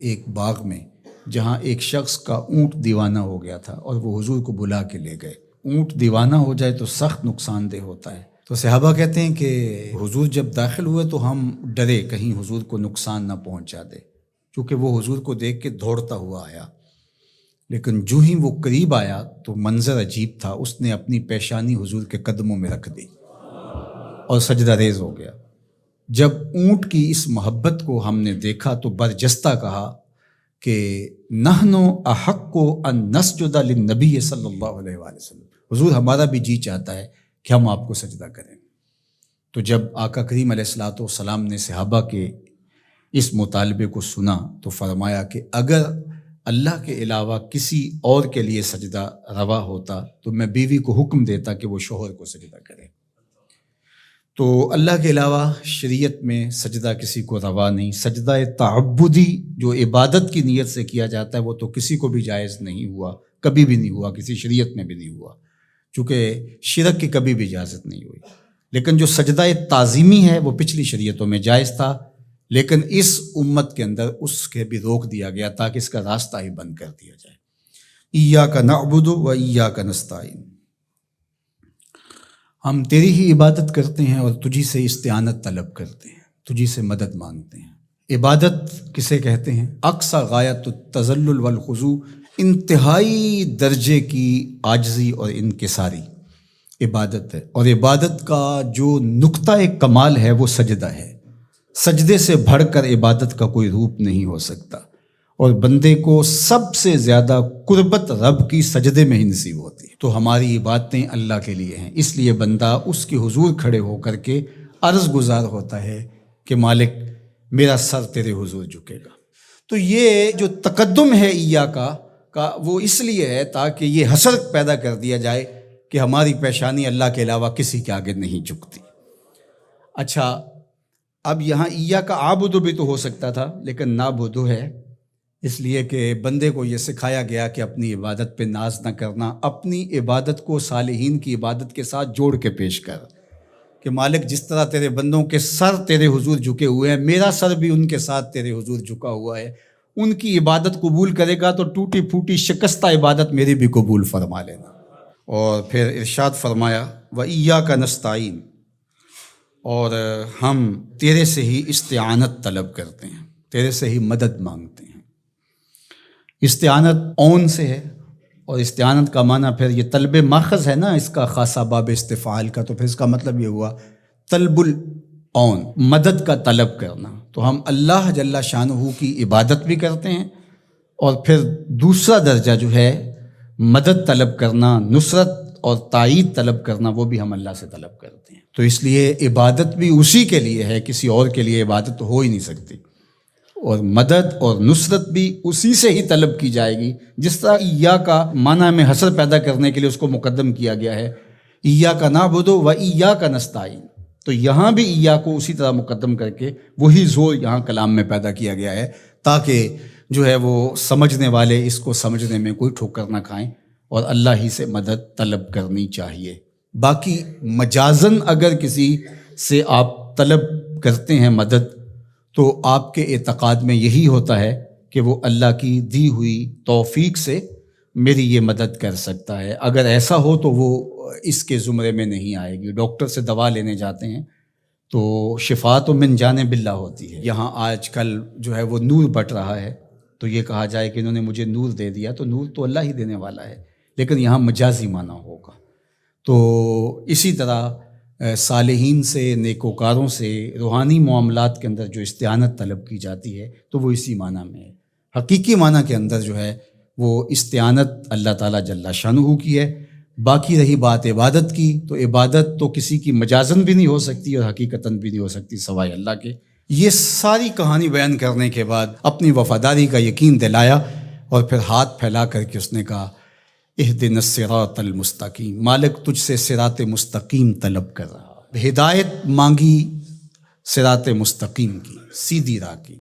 ایک باغ میں جہاں ایک شخص کا اونٹ دیوانہ ہو گیا تھا اور وہ حضور کو بلا کے لے گئے۔ اونٹ دیوانہ ہو جائے تو سخت نقصان دہ ہوتا ہے، تو صحابہ کہتے ہیں کہ حضور جب داخل ہوئے تو ہم ڈرے کہیں حضور کو نقصان نہ پہنچا دے، کیونکہ وہ حضور کو دیکھ کے دوڑتا ہوا آیا، لیکن جو ہی وہ قریب آیا تو منظر عجیب تھا، اس نے اپنی پیشانی حضور کے قدموں میں رکھ دی اور سجدہ ریز ہو گیا۔ جب اونٹ کی اس محبت کو ہم نے دیکھا تو برجستہ کہا کہ نحن احق ان نسجد للنبی صلی اللہ علیہ وآلہ وسلم، حضور ہمارا بھی جی چاہتا ہے کہ ہم آپ کو سجدہ کریں۔ تو جب آقا کریم علیہ الصلوۃ والسلام نے صحابہ کے اس مطالبے کو سنا تو فرمایا کہ اگر اللہ کے علاوہ کسی اور کے لیے سجدہ روا ہوتا تو میں بیوی کو حکم دیتا کہ وہ شوہر کو سجدہ کرے۔ تو اللہ کے علاوہ شریعت میں سجدہ کسی کو روا نہیں۔ سجدہ تعبدی جو عبادت کی نیت سے کیا جاتا ہے وہ تو کسی کو بھی جائز نہیں ہوا، کبھی بھی نہیں ہوا، کسی شریعت میں بھی نہیں ہوا، چونکہ شرک کی کبھی بھی اجازت نہیں ہوئی۔ لیکن جو سجدہ تعظیمی ہے وہ پچھلی شریعتوں میں جائز تھا، لیکن اس امت کے اندر اس کے بھی روک دیا گیا تاکہ اس کا راستہ ہی بند کر دیا جائے۔ ایاک نعبد و ایاک نستعین، ہم تیری ہی عبادت کرتے ہیں اور تجھی سے استعانت طلب کرتے ہیں، تجھی سے مدد مانگتے ہیں۔ عبادت کسے کہتے ہیں؟ اقصی غایت التذلل والخضوع، انتہائی درجے کی عاجزی اور انکساری عبادت ہے، اور عبادت کا جو نقطہ کمال ہے وہ سجدہ ہے۔ سجدے سے بڑھ کر عبادت کا کوئی روپ نہیں ہو سکتا، اور بندے کو سب سے زیادہ قربت رب کی سجدے میں ہی نصیب ہوتی ہے۔ تو ہماری عبادتیں اللہ کے لیے ہیں، اس لیے بندہ اس کے حضور کھڑے ہو کر کے عرض گزار ہوتا ہے کہ مالک میرا سر تیرے حضور جھکے گا۔ تو یہ جو تقدم ہے کا وہ اس لیے ہے تاکہ یہ حسر پیدا کر دیا جائے کہ ہماری پیشانی اللہ کے علاوہ کسی کے آگے نہیں جھکتی۔ اچھا، اب یہاں ایاک اعبد بھی تو ہو سکتا تھا، لیکن نعبد ہے، اس لیے کہ بندے کو یہ سکھایا گیا کہ اپنی عبادت پہ ناز نہ کرنا، اپنی عبادت کو صالحین کی عبادت کے ساتھ جوڑ کے پیش کر، کہ مالک جس طرح تیرے بندوں کے سر تیرے حضور جھکے ہوئے ہیں، میرا سر بھی ان کے ساتھ تیرے حضور جھکا ہوا ہے، ان کی عبادت قبول کرے گا تو ٹوٹی پھوٹی شکستہ عبادت میری بھی قبول فرما لینا۔ اور پھر ارشاد فرمایا وَإِيَّاكَ نَسْتَعِينُ، اور ہم تیرے سے ہی استعانت طلب کرتے ہیں، تیرے سے ہی مدد مانگتے ہیں۔ استعانت اون سے ہے، اور استعانت کا معنی پھر یہ طلب ماخذ ہے نا اس کا، خاصہ باب استفعال کا، تو پھر اس کا مطلب یہ ہوا طلب الاون، مدد کا طلب کرنا۔ تو ہم اللہ جل شانہ کی عبادت بھی کرتے ہیں، اور پھر دوسرا درجہ جو ہے مدد طلب کرنا، نصرت اور تائید طلب کرنا، وہ بھی ہم اللہ سے طلب کرتے ہیں۔ تو اس لیے عبادت بھی اسی کے لیے ہے، کسی اور کے لیے عبادت ہو ہی نہیں سکتی، اور مدد اور نصرت بھی اسی سے ہی طلب کی جائے گی۔ جس طرح ایاک کا معنی میں حسر پیدا کرنے کے لیے اس کو مقدم کیا گیا ہے، ایاک نعبد و ایاک نستعین، تو یہاں بھی ایاک کو اسی طرح مقدم کر کے وہی زور یہاں کلام میں پیدا کیا گیا ہے، تاکہ جو ہے وہ سمجھنے والے اس کو سمجھنے میں کوئی ٹھوکر نہ کھائیں، اور اللہ ہی سے مدد طلب کرنی چاہیے۔ باقی مجازن اگر کسی سے آپ طلب کرتے ہیں مدد، تو آپ کے اعتقاد میں یہی ہوتا ہے کہ وہ اللہ کی دی ہوئی توفیق سے میری یہ مدد کر سکتا ہے۔ اگر ایسا ہو تو وہ اس کے زمرے میں نہیں آئے گی۔ ڈاکٹر سے دوا لینے جاتے ہیں تو شفا تو من جانب اللہ ہوتی ہے۔ یہاں آج کل جو ہے وہ نور بٹ رہا ہے، تو یہ کہا جائے کہ انہوں نے مجھے نور دے دیا، تو نور تو اللہ ہی دینے والا ہے، لیکن یہاں مجازی معنی ہوگا۔ تو اسی طرح صالحین سے، نیکوکاروں سے روحانی معاملات کے اندر جو استعانت طلب کی جاتی ہے تو وہ اسی معنی میں ہے۔ حقیقی معنی کے اندر جو ہے وہ استعانت اللہ تعالیٰ جل شانہ کی ہے۔ باقی رہی بات عبادت کی، تو عبادت تو کسی کی مجازن بھی نہیں ہو سکتی اور حقیقتاً بھی نہیں ہو سکتی سوائے اللہ کے۔ یہ ساری کہانی بیان کرنے کے بعد اپنی وفاداری کا یقین دلایا، اور پھر ہاتھ پھیلا کر کے اس نے کہا اہدنا الصراط المستقیم، مالک تجھ سے صراط مستقیم طلب کر رہا، ہدایت مانگی صراط مستقیم کی، سیدھی راہ کی۔